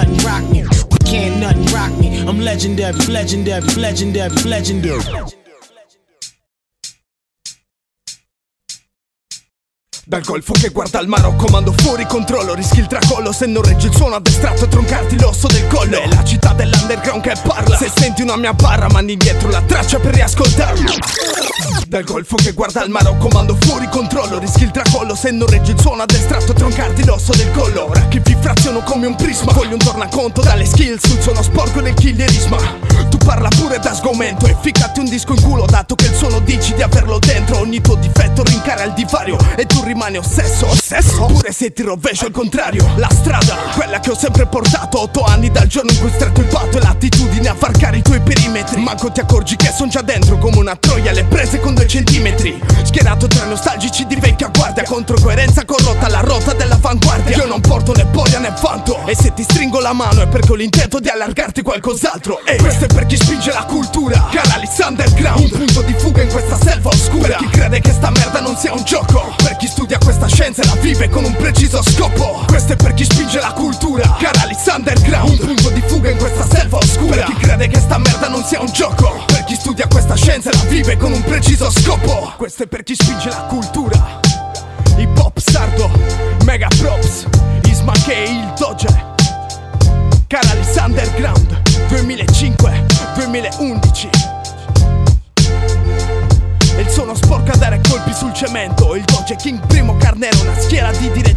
nothing rock me. Can't nothing rock me. I'm legendary, legendary, legendary, legendary. Dal golfo che guarda al Marocco mando fuori controllo. Rischi il tracollo se non reggi il suono addestrato e troncarti l'osso del collo. È la città dell'underground che parla. Se senti una mia barra mandi indietro la traccia per riascoltarla. Dal golfo che guarda al Marocco mando fuori controllo. Rischi il tracollo se non reggi il suono addestrato e troncarti l'osso del collo. Ora che vi fraziono come un prisma. Voglio un tornaconto dalle skill sul suono sporco del killerisma. Tu parla pure da sgomento e ficcati un disco in culo, dato che il suono dici di averlo dentro. Ogni tuo difetto rincara il divario e tu rimani ossesso, ossesso? Pure se ti rovescio al contrario. La strada, quella che ho sempre portato. 8 anni dal giorno in cui stretto il patto e l'attitudine a varcare i tuoi perimetri. Manco ti accorgi che son già dentro come una troia alle prese con 2 centimetri. Schierato tra nostalgici di vecchia guardia, contro coerenza corrotta la rotta dell'avanguardia. Io non porto né boia né vanto, e se ti stringo la mano è perché ho l'intento di allargarti qualcos'altro. E questo è per chi spinge la cultura, canali underground, un punto di fuga in questa selva oscura. Per chi crede che sta merda non sia un gioco, per chi studia questa scienza e la vive con un preciso scopo. Questo è per chi spinge la cultura, canali underground, un punto di fuga in questa selva oscura. Per chi crede che sta merda non sia un gioco, per chi studia questa scienza e la vive con un preciso scopo. Questo è per chi spinge la cultura. Hip hop sardo, mega props, Isma che il Doge. Caralis Underground 2005-2011. E il suono sporca dare colpi sul cemento. Il Doge King primo Carnero, una schiera di direzione.